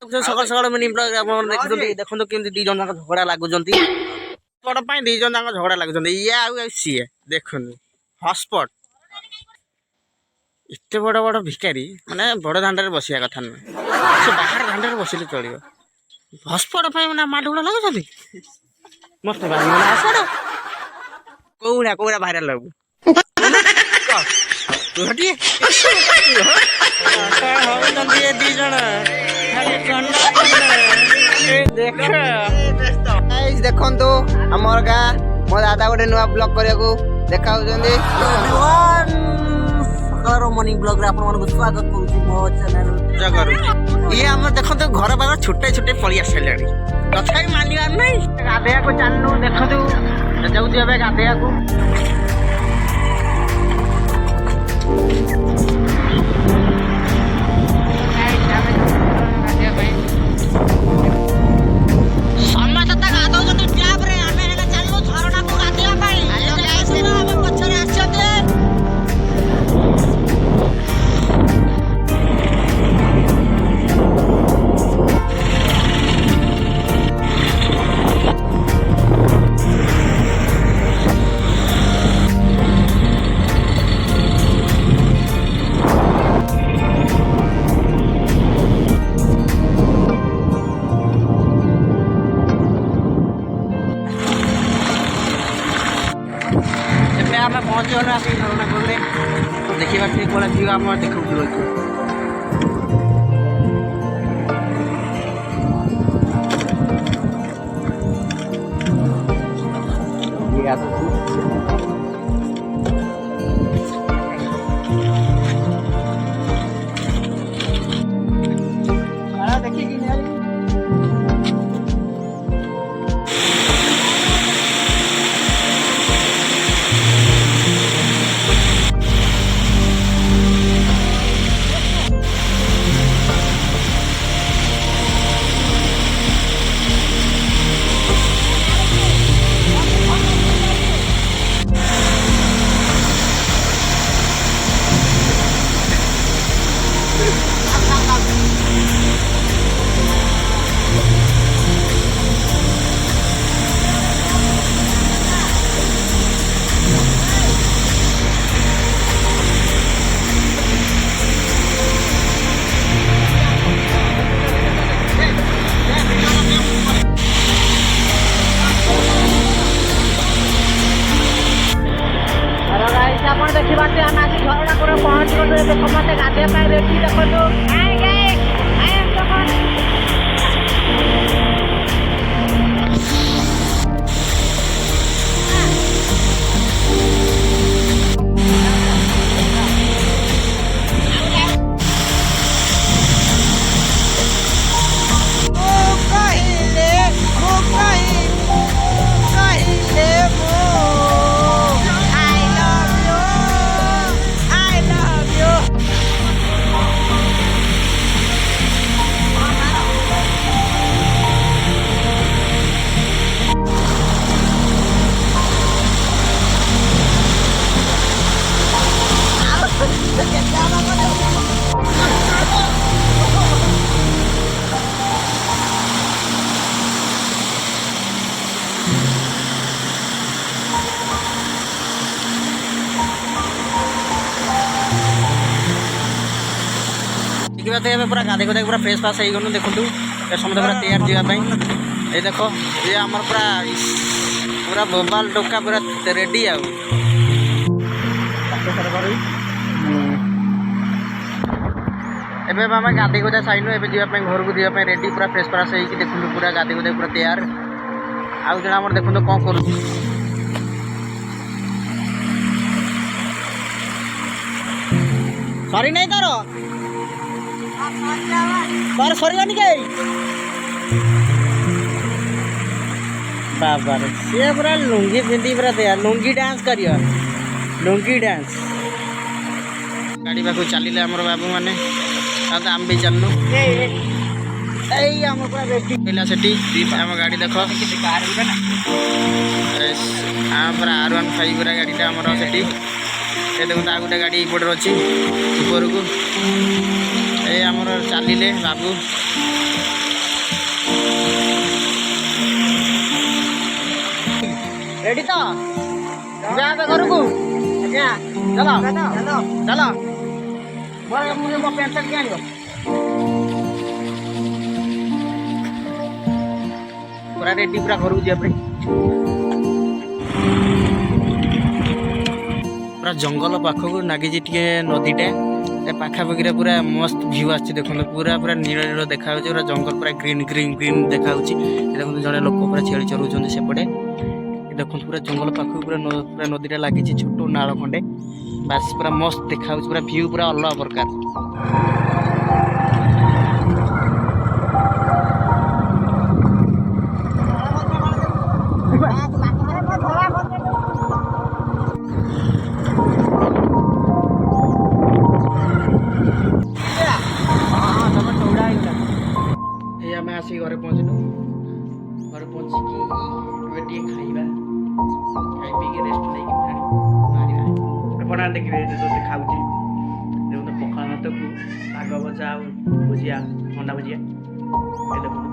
सकाल सकाल mini blog आप देखो केमती दी जन झगड़ा लगुंट बड़ दी जन झगड़ा लगुंट ये सी देखु हॉटस्पॉट एत बड़ बड़ भिकारी माने बड़ दाण्ड बसिया कथा नुहे से बाहर दाण्ड बसिले चलो हॉटस्पॉट मैंने माडगोड़ लगुंट मत कौड़ा कौड़ा भाइराल लगू देखो आमर गाँ मो दादा गोटे नुआ ब्लॉग करने देखा मॉर्निंग ब्लॉग रे आपन मन स्वागत करूची मो चैनल जगरू ये हमर देखो तो घर बाहर छोटे छोटे पड़ी आसलानी तथापि मानिबार नहीं गाधेया को चालनु देखो तो जाऊ दिबे गाधेया को पहुँचल देखा कौन व्यू आम देखा देखा झरना को पहुँच गए समस्ते गाधे रेडी देखो पूरा गाधे गुधा पूरा फ्रेश फास हो गलु देखु समझे पूरा तैयार जावाई ये देख ये आम पूरा पूरा बोबाल डोका पूरा रेडी आउ एवं आम गाधे गुधा साइनु ए जावाई घर को जावाई रेडी पूरा फ्रेश फ्रास हो देखु पूरा गाधे गुधा पूरा तैयार आउ जन आम देखु कौन कर सरी नहीं तार बार सरिलानी के बाबा सी पूरा लुंगी पिंधि पूरा तैयार लुंगी डांस करियो लुंगी डांस गाड़ी पाखु चलिले हमर बाबू माने आम भी चलनु आम पूरा रेडी सेठी आम गाड़ी देख पूरा R15 पूरा गाड़ीटा आमर सेठी देखो आ गोटे गाड़ी एपटे अच्छी ऊपर को ये आमर चलिले बाबू रेडी तो जाए घर को आज्ञा चलो चलो मुझे मो पेंट शर्ट क्या पूरा रेडी पूरा घर को जाए पूरा जंगल पाखक नागिजी टे नदीटे पाखापाखि पूरा मस्त भ्यू आछे देखो पूरा पूरा नील नील देखा पूरा जंगल पूरा ग्रीन ग्रीन ग्रीन देखा देखो जड़े लोक पूरा छेली चरुँच सेपटे देखो पूरा जंगल पाखक पूरा पूरा नदीटा लगी छोट नाल खंडे बास पूरा मस्त देखा पूरा भ्यू पूरा अलग प्रकार आसी घरे पहुँचलु घर पहुँचिकी खाइबा खाई पी रेस्ट नहीं बाहर देखिए खाऊँ देखो पखाल भात को भाग भजा भुजिया अंडा भुजिया देखो